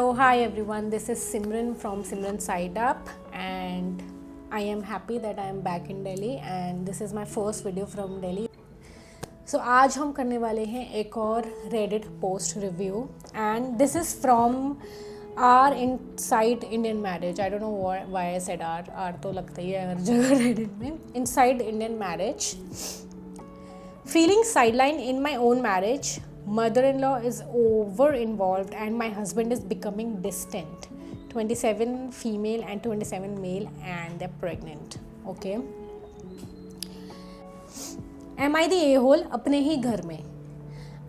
So hi everyone, this is Simran from Simran Side Up and I am happy that I am back in Delhi and this is my first video from Delhi. So आज हम करने वाले हैं एक और Reddit post review and this is from R Inside Indian Marriage. I don't know why I said R तो लगता ही है हर जगह Reddit में. Inside Indian Marriage. Feeling sidelined in my own marriage. Mother-in-law is over involved and my husband is becoming distant. 27 female and 27 male and they're pregnant. Okay. Am I the a-hole अपने ही घर में?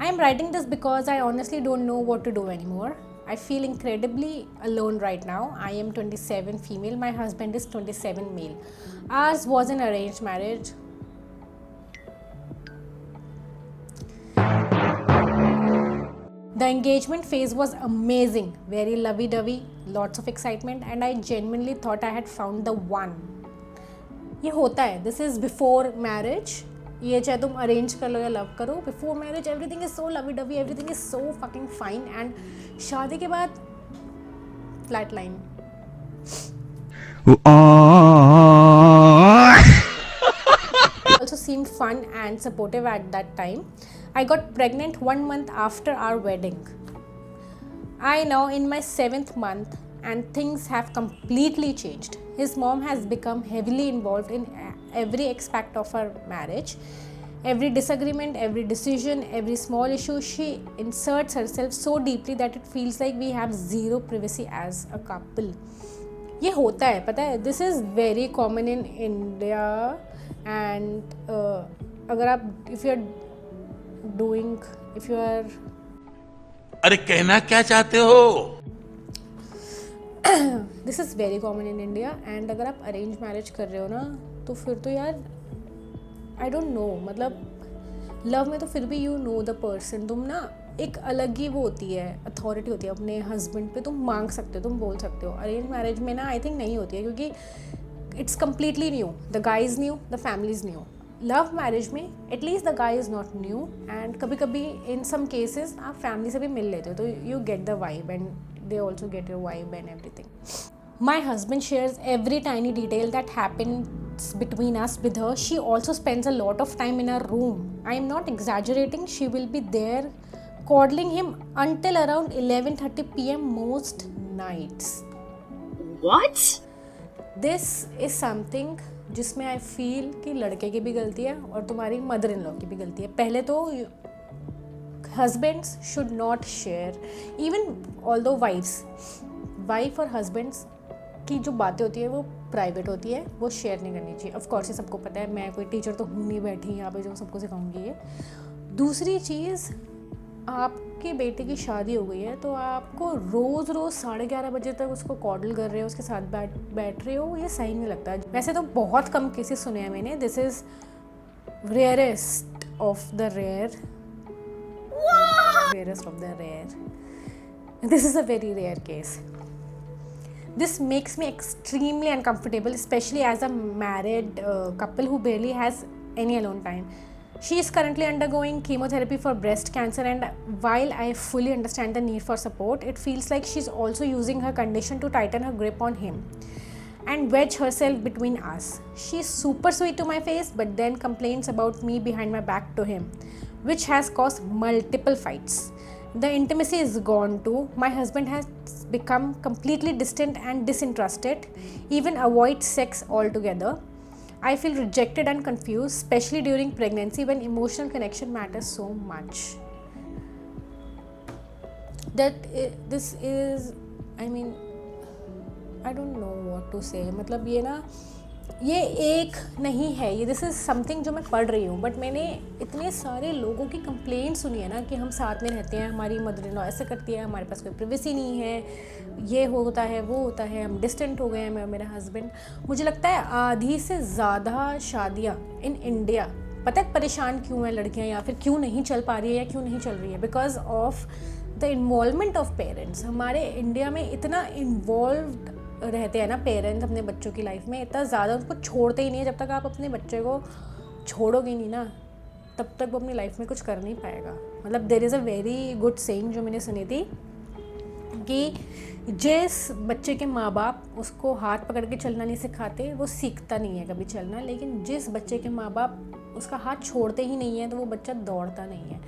I am writing this because I honestly don't know what to do anymore. I feel incredibly alone right now. I am 27 female, my husband is 27 male. Ours was an arranged marriage. The engagement phase was amazing, very lovey-dovey, lots of excitement and I genuinely thought I had found the one. ये होता है, this is before marriage. ये चाहे तुम arrange कर लो या love करो, before marriage everything is so lovey-dovey, everything is so fucking fine and शादी के बाद flatline. Also seemed fun and supportive at that time. I got pregnant 1 month after our wedding. I now in my 7th month and things have completely changed. His mom has become heavily involved in every aspect of our marriage. Every disagreement, every decision, every small issue, she inserts herself so deeply that it feels like we have zero privacy as a couple. ये होता है पता है. This is very common in India and अगर आप if you are अरे कहना क्या चाहते हो? This is very common in India and अगर आप अरेंज मैरिज कर रहे हो ना तो फिर तो यार आई डोंट नो, मतलब लव में तो फिर भी यू नो द पर्सन. तुम ना एक अलग ही वो होती है, अथॉरिटी होती है अपने हस्बैंड पे. तुम मांग सकते हो, तुम बोल सकते हो. अरेंज मैरिज में ना आई थिंक नहीं होती है क्योंकि it's completely new. The guy is new, the family is new. Love marriage में at least the guy is not new and कभी कभी इन सम केसेस आप फैमिली से भी मिल लेते हो तो you get the vibe and they also get your vibe and everything. My husband shares every tiny detail that happens between us with her. She also spends a lot of time in her room. I am not exaggerating. She will be there coddling him until around 11:30 p.m. most nights. What? This is something जिसमें I feel कि लड़के की भी गलती है और तुम्हारी mother in law की भी गलती है. पहले तो husbands should not share, even although wife और husbands की जो बातें होती है वो प्राइवेट होती है, वो शेयर नहीं करनी चाहिए. ऑफ कोर्स ये सबको पता है, मैं कोई टीचर तो हूँ नहीं बैठी यहाँ पे जो सबको सिखाऊंगी ये. दूसरी चीज़, आपके बेटे की शादी हो गई है तो आपको रोज़ 11:30 बजे तक उसको कॉडल कर रहे हो, उसके साथ बैठ रहे हो, ये सही नहीं लगता. वैसे तो बहुत कम केसेस सुने हैं मैंने. This is rarest of the rare. Rarest of the rare. This is a very rare case. This makes me extremely uncomfortable, especially as a married couple who barely has any alone time. She is currently undergoing chemotherapy for breast cancer and while I fully understand the need for support, it feels like she's also using her condition to tighten her grip on him and wedge herself between us. She's super sweet to my face but then complains about me behind my back to him, which has caused multiple fights. The intimacy is gone too. My husband has become completely distant and disinterested, even avoids sex altogether. I feel rejected and confused, especially during pregnancy when emotional connection matters so much. This is, I mean, I don't know what to say. मतलब ये ना, ये एक नहीं है, ये this is something जो मैं पढ़ रही हूँ बट मैंने इतने सारे लोगों की कंप्लेंट सुनी है ना कि हम साथ में रहते हैं, हमारी मदर इन लॉ ऐसे करती है, हमारे पास कोई प्राइवेसी नहीं है, ये होता है वो होता है, हम डिस्टेंट हो गए हैं मैं और मेरा हस्बैंड. मुझे लगता है आधी से ज़्यादा शादियाँ इन इंडिया पता है परेशान क्यों हैं लड़कियाँ या फिर क्यों नहीं चल पा रही है या क्यों नहीं चल रही है? Because of the involvement of parents. हमारे इंडिया में इतना इन्वॉल्व रहते हैं ना पेरेंट्स अपने बच्चों की लाइफ में, इतना ज़्यादा उनको छोड़ते ही नहीं है. जब तक आप अपने बच्चे को छोड़ोगे नहीं ना तब तक वो अपनी लाइफ में कुछ कर नहीं पाएगा. मतलब there is a very good saying जो मैंने सुनी थी कि जिस बच्चे के माँ बाप उसको हाथ पकड़ के चलना नहीं सिखाते वो सीखता नहीं है कभी चलना, लेकिन जिस बच्चे के माँ बाप उसका हाथ छोड़ते ही नहीं है तो वो बच्चा दौड़ता नहीं है।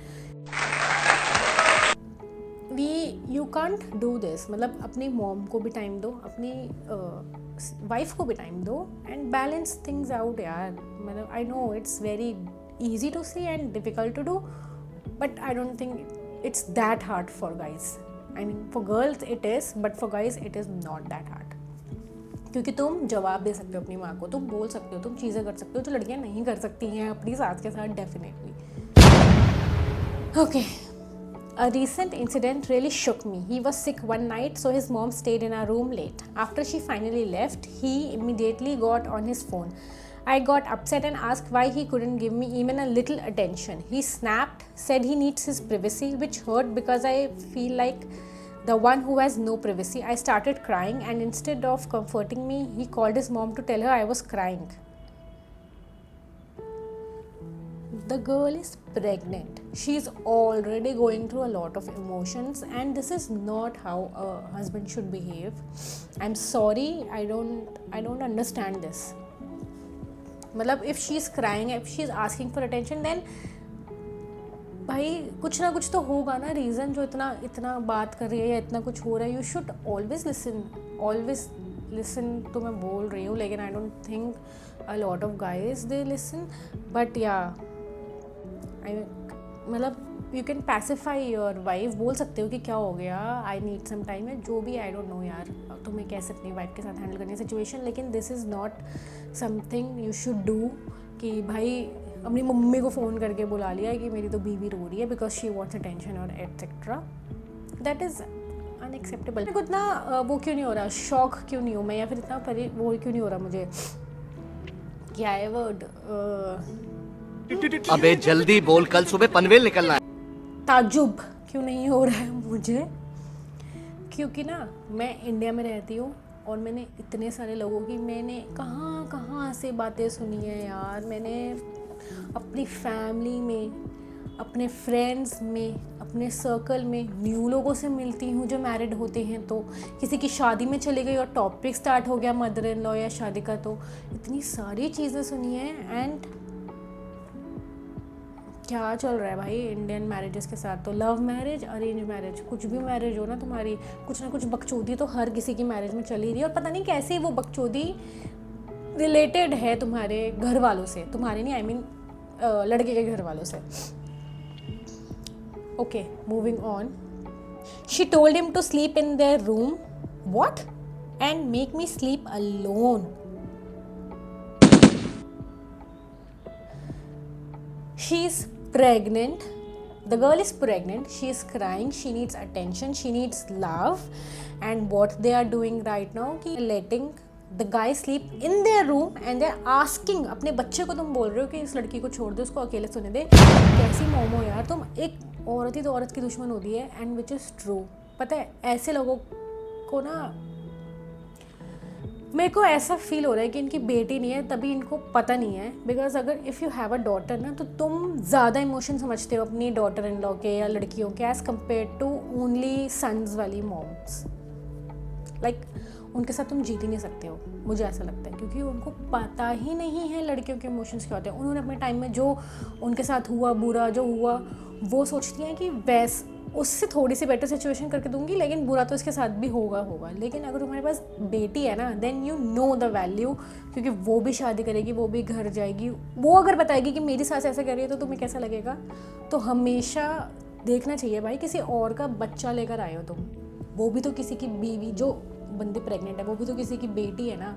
यू कांट डू दिस, मतलब अपनी मॉम को भी टाइम दो, अपनी वाइफ को भी टाइम दो एंड बैलेंस थिंग्स आउट यार। मतलब I know it's very easy to say and difficult to do, but I don't think it's that hard for guys. I mean for girls it is, but for guys it is not that hard. क्योंकि तुम जवाब दे सकते हो अपनी माँ को, तुम बोल सकते हो, तुम चीज़ें कर सकते हो जो लड़कियाँ नहीं कर सकती हैं अपनी सास के साथ, definitely. Okay. A recent incident really shook me. He was sick one night, so his mom stayed in our room late. After she finally left, he immediately got on his phone. I got upset and asked why he couldn't give me even a little attention. He snapped, said he needs his privacy, which hurt because I feel like the one who has no privacy. I started crying, and instead of comforting me, he called his mom to tell her I was crying. The girl is pregnant. She's already going through a lot of emotions, and this is not how a husband should behave. I'm sorry, I don't understand this. मतलब if she's crying, if she's asking for attention, then भाई कुछ ना कुछ तो होगा ना reason जो इतना बात कर रही है या इतना कुछ हो रहा है। You should always listen. तो मैं बोल रही हूँ, लेकिन I don't think a lot of guys they listen, but या मतलब you can pacify your wife, बोल सकते हो कि क्या हो गया, आई नीड सम टाइम है, जो भी, आई डोंट नो यार तुम्हें कैसे अपनी वाइफ के साथ हैंडल करनी सिचुएशन, लेकिन this is not something you should do कि भाई अपनी मम्मी को फ़ोन करके बुला लिया कि मेरी तो बीवी रो रही है बिकॉज शी वॉन्ट्स अटेंशन और एटसेट्रा। That is unacceptable. मेरे को इतना वो क्यों नहीं हो रहा, शौक क्यों नहीं हूँ मैं, या फिर इतना वो क्यों नहीं हो रहा मुझे, क्या है वर्ड, अबे जल्दी बोल, कल सुबह पनवेल निकलना है। ताजुब क्यों नहीं हो रहा है मुझे, क्योंकि ना मैं इंडिया में रहती हूँ और मैंने इतने सारे लोगों की मैंने कहाँ से बातें सुनी है यार। मैंने अपनी फैमिली में, अपने फ्रेंड्स में, अपने सर्कल में न्यू लोगों से मिलती हूँ जो मैरिड होते हैं, तो किसी की शादी में चली गई और टॉपिक स्टार्ट हो गया मदर इन लॉ या शादी का, तो इतनी सारी चीज़ें सुनी हैं। एंड क्या चल रहा है भाई इंडियन मैरिजेस के साथ, तो लव मैरिज, अरेंज मैरिज, कुछ भी मैरिज हो ना तुम्हारी, कुछ ना कुछ बकचोदी तो हर किसी की मैरिज में चली रही है, और पता नहीं कैसे वो बकचोदी रिलेटेड है तुम्हारे घर वालों से, तुम्हारे नहीं, आई मीन लड़के के घर वालों से। Okay, moving on. She told him to sleep in their room, what, and make me sleep alone. She is pregnant. The girl is pregnant. She is crying. She needs attention. She needs love. And what they are doing right now, कि letting the guy sleep in their room and they're asking, अपने बच्चे को तुम बोल रहे हो कि इस लड़की को छोड़ दो, उसको अकेले सोने दे। कैसी मोमो यार तुम, एक औरत ही तो औरत की दुश्मन होती है, and which is true। पता है ऐसे लोगों को ना, मेरे को ऐसा फील हो रहा है कि इनकी बेटी नहीं है तभी इनको पता नहीं है, बिकॉज अगर if you have a daughter ना, तो तुम ज़्यादा इमोशन समझते हो अपनी डॉटर इन लॉ के या लड़कियों के as compared to only sons वाली मॉम्स। लाइक उनके साथ तुम जीत ही नहीं सकते हो, मुझे ऐसा लगता है, क्योंकि उनको पता ही नहीं है लड़कियों के इमोशंस क्या होते हैं। उन्होंने अपने टाइम में जो उनके साथ हुआ, बुरा जो हुआ, वो सोचती हैं कि उससे थोड़ी सी बेटर सिचुएशन करके दूंगी, लेकिन बुरा तो इसके साथ भी होगा। लेकिन अगर तुम्हारे पास बेटी है ना, then you know the value, क्योंकि वो भी शादी करेगी, वो भी घर जाएगी, वो अगर बताएगी कि मेरी सास ऐसा कर रही है तो तुम्हें कैसा लगेगा। तो हमेशा देखना चाहिए भाई, किसी और का बच्चा लेकर आए हो तुम, वो भी तो किसी की बीवी, जो बंदी प्रेग्नेंट है वो भी तो किसी की बेटी है ना।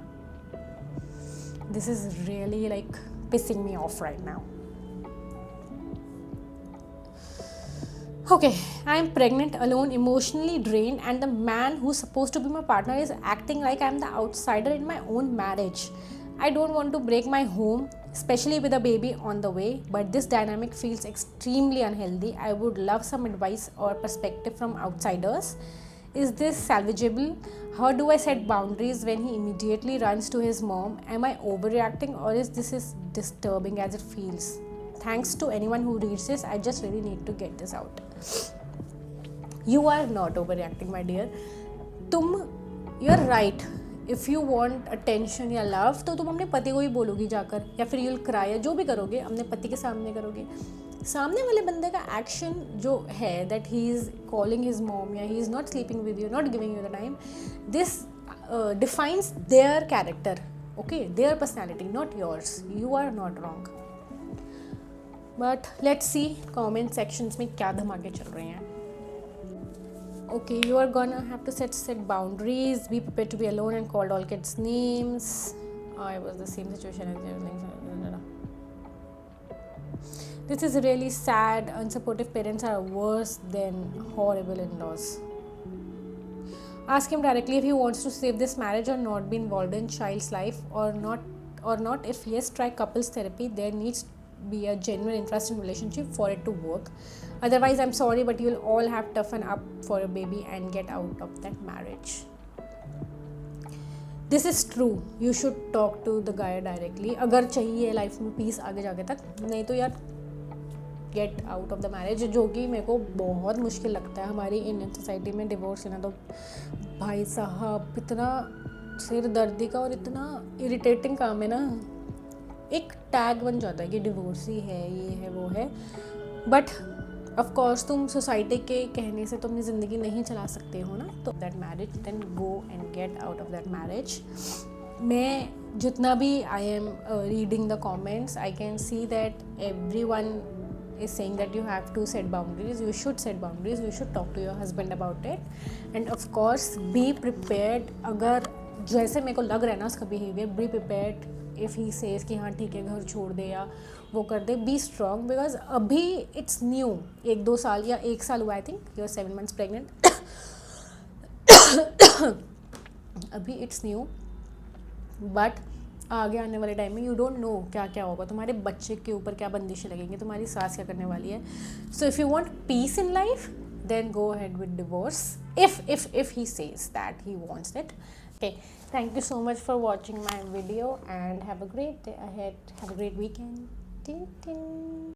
This is really like pissing me off right now. Okay, I am pregnant, alone, emotionally drained, and the man who's supposed to be my partner is acting like I'm the outsider in my own marriage. I don't want to break my home, especially with a baby on the way, but this dynamic feels extremely unhealthy. I would love some advice or perspective from outsiders. Is this salvageable? How do I set boundaries when he immediately runs to his mom? Am I overreacting, or is this disturbing as it feels? Thanks to anyone who reads this, I just really need to get this out. You are not overreacting my dear. तुम, you are right. If you want attention या love तो तुम अपने पति को ही बोलोगी जाकर, या फिर यूल क्राई, या जो भी करोगे अपने पति के सामने करोगे. सामने वाले बंदे का एक्शन जो है, that he is calling his mom, या he is not sleeping with you, not giving you the time, this defines their character, okay, their personality, not yours. You are not wrong. But let's see comment sections में क्या धमाके चल रहे हैं. Okay, you are gonna have to set boundaries. Be prepared to be alone and called all kids' names. I was the same situation as this is really sad. Unsupportive parents are worse than horrible in-laws. Ask him directly if he wants to save this marriage or not be involved in child's life or not. If yes, try couples therapy. There needs be a genuine interest in relationship for it to work. Otherwise, I'm sorry, but you'll all have to toughen up for a baby and get out of that marriage. This is true. You should talk to the guy directly. अगर चाहिए life में piece आगे जाके तक, नहीं तो यार gate out of the marriage, जो कि मेरे को बहुत मुश्किल लगता है. हमारी इंडियन सोसाइटी में डिवोर्स लेना तो भाई साहब इतना सिर दर्दी का और इतना इरिटेटिंग काम है ना. एक टैग बन जाता है कि डिवोर्सी है, ये है, वो है. बट ऑफ कोर्स तुम सोसाइटी के कहने से तुम अपनी ज़िंदगी नहीं चला सकते हो ना. तो that marriage, then go and get out of that marriage. मैं जितना भी I am reading the comments, I can see that everyone is saying that you have to set boundaries. You should set boundaries. You should talk to your husband about it, and of course be prepared. अगर जैसे मेरे को लग रहा है ना उसका behaviour, be prepared if he says कि हाँ ठीक है घर छोड़ दे या वो कर दे. be strong because अभी it's new. 1-2 साल या 1 साल हुआ, I think you are 7 months pregnant. अभी it's new, but आगे आने वाले टाइम में यू डोंट नो क्या क्या होगा. तुम्हारे बच्चे के ऊपर क्या बंदिशें लगेंगी, तुम्हारी सास क्या करने वाली है. So if you want piece in life, then go ahead with divorce if he says that he wants it. Okay, thank you so much for watching my video and have a great day ahead. Have a great weekend. Ding, ding.